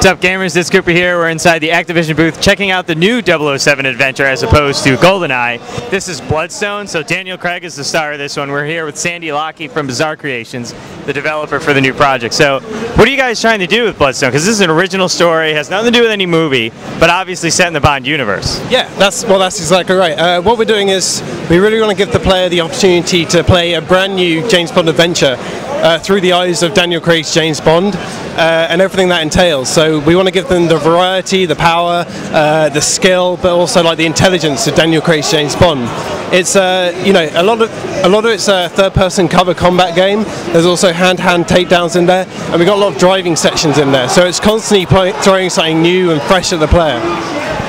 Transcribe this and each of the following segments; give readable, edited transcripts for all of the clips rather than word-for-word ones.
What's up, gamers? It's Cooper here. We're inside the Activision booth checking out the new 007 adventure as opposed to GoldenEye. This is Bloodstone, so Daniel Craig is the star of this one. We're here with Sandy Lockheed from Bizarre Creations, the developer for the new project. So, what are you guys trying to do with Bloodstone? Because this is an original story, has nothing to do with any movie, but obviously set in the Bond universe. Yeah, that's exactly right. What we're doing is we really want to give the player the opportunity to play a brand new James Bond adventure through the eyes of Daniel Craig's James Bond and everything that entails. So we want to give them the variety, the power, the skill, but also like the intelligence of Daniel Craig's James Bond. It's you know, a lot of it's a third-person cover combat game. There's also hand-to-hand takedowns in there, and we've got a lot of driving sections in there. So it's constantly throwing something new and fresh at the player.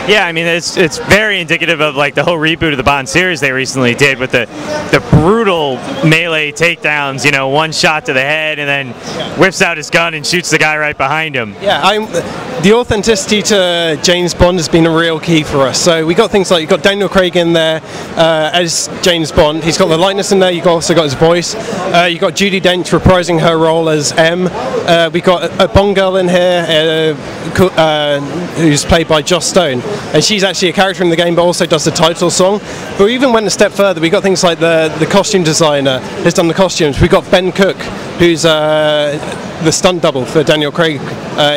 Yeah, I mean, it's very indicative of like the whole reboot of the Bond series they recently did with the brutal melee takedowns, you know, one shot to the head and then whips out his gun and shoots the guy right behind him. Yeah, the authenticity to James Bond has been a real key for us. So we got things like, you've got Daniel Craig in there as James Bond. He's got the likeness in there, you've also got his voice. You've got Judi Dench reprising her role as M. We've got a Bond girl in here who's played by Joss Stone. And she's actually a character in the game, but also does the title song. But we even went a step further. We got things like the costume designer has done the costumes. We got Ben Cook, who's the stunt double for Daniel Craig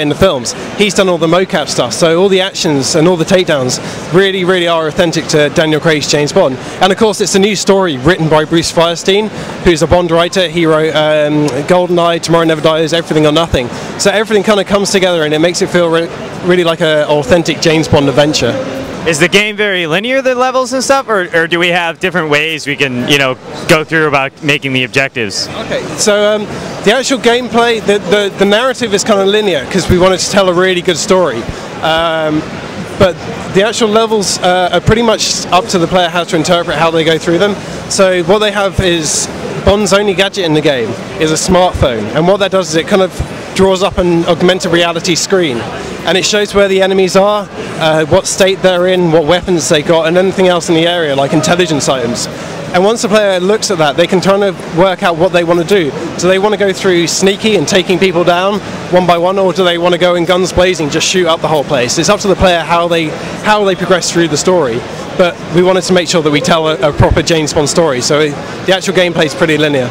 in the films. He's done all the mocap stuff. So all the actions and all the takedowns really, really are authentic to Daniel Craig's James Bond. And of course, it's a new story written by Bruce Firestein, who's a Bond writer. He wrote GoldenEye, Tomorrow Never Dies, Everything or Nothing. So everything kind of comes together, and it makes it feel really like an authentic James Bond adventure. Is the game very linear, the levels and stuff, or do we have different ways we can, you know, go through about making the objectives? Okay, so the actual gameplay, the narrative is kind of linear because we wanted to tell a really good story. But the actual levels are pretty much up to the player how to interpret how they go through them. So what they have is Bond's only gadget in the game is a smartphone, and what that does is it kind of draws up an augmented reality screen, and it shows where the enemies are, what state they're in, what weapons they got, and anything else in the area like intelligence items. And once the player looks at that, they can try to work out what they want to do. Do they want to go through sneaky and taking people down one by one, or do they want to go in guns blazing, just shoot up the whole place? It's up to the player how they progress through the story. But we wanted to make sure that we tell a proper James Bond story, so the actual gameplay is pretty linear.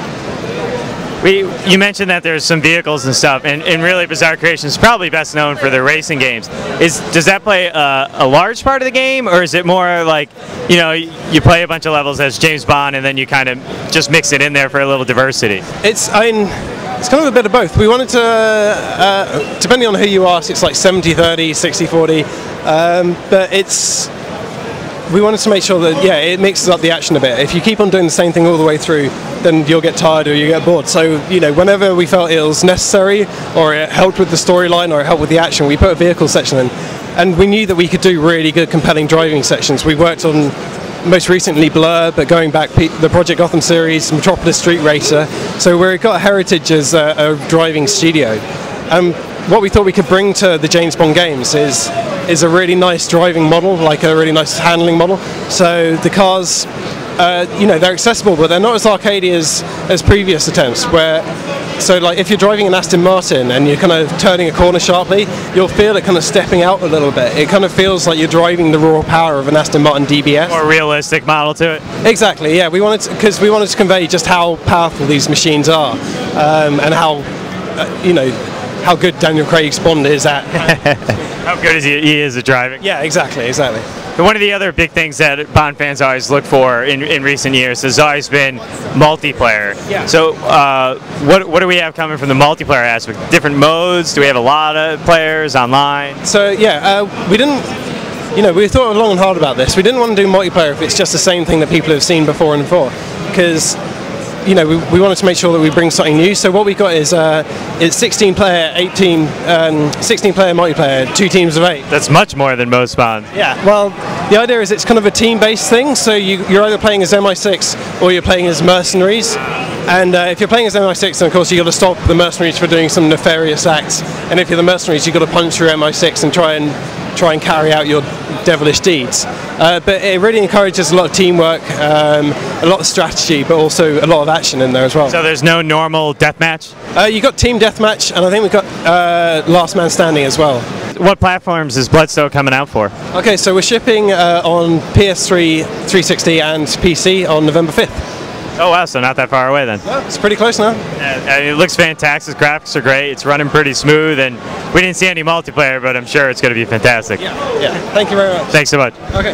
You mentioned that there's some vehicles and stuff, and really Bizarre Creations is probably best known for their racing games. Does that play a large part of the game, or is it more like, you know, you play a bunch of levels as James Bond and then you kind of just mix it in there for a little diversity? It's kind of a bit of both. We wanted to, depending on who you ask, it's like 70-30, 60-40, but we wanted to make sure that, yeah, it mixes up the action a bit. If you keep on doing the same thing all the way through, then you'll get tired or you get bored. So, you know, whenever we felt it was necessary, or it helped with the storyline, or it helped with the action, we put a vehicle section in. And we knew that we could do really good, compelling driving sections. We worked on, most recently, Blur, but going back, the Project Gotham series, Metropolis Street Racer. So we've got a heritage as a driving studio. What we thought we could bring to the James Bond games is a really nice driving model, like a really nice handling model. So the cars, you know, they're accessible, but they're not as arcadey as previous attempts. So like if you're driving an Aston Martin and you're kind of turning a corner sharply, you'll feel it kind of stepping out a little bit. It kind of feels like you're driving the raw power of an Aston Martin DBS. More realistic model to it. Exactly. Yeah, because we wanted to convey just how powerful these machines are, and how you know, how good Daniel Craig's Bond is at. How good is he is at driving? Yeah, exactly. But one of the other big things that Bond fans always look for in recent years has always been multiplayer. Yeah. So what do we have coming from the multiplayer aspect? Different modes? Do we have a lot of players online? So yeah, we didn't. You know, we thought long and hard about this. We didn't want to do multiplayer if it's just the same thing that people have seen before and before, because, you know, we wanted to make sure that we bring something new. So what we got is it's 16-player, 16-player multiplayer, 2 teams of 8. That's much more than most Bonds. Yeah. Well, the idea is it's kind of a team-based thing. So you're either playing as MI6 or you're playing as mercenaries. And if you're playing as MI6, then of course you've got to stop the mercenaries for doing some nefarious acts. And if you're the mercenaries, you've got to punch through MI6 and try and try and carry out your devilish deeds. But it really encourages a lot of teamwork, a lot of strategy, but also a lot of action in there as well. So there's no normal deathmatch? You got team deathmatch, and I think we've got last man standing as well. What platforms is Bloodstone coming out for? Okay, so we're shipping on PS3, 360, and PC on November 5th. Oh wow, so not that far away then. No, it's pretty close now. It looks fantastic, graphics are great, it's running pretty smooth, and we didn't see any multiplayer, but I'm sure it's going to be fantastic. Yeah, thank you very much. Thanks so much. Okay.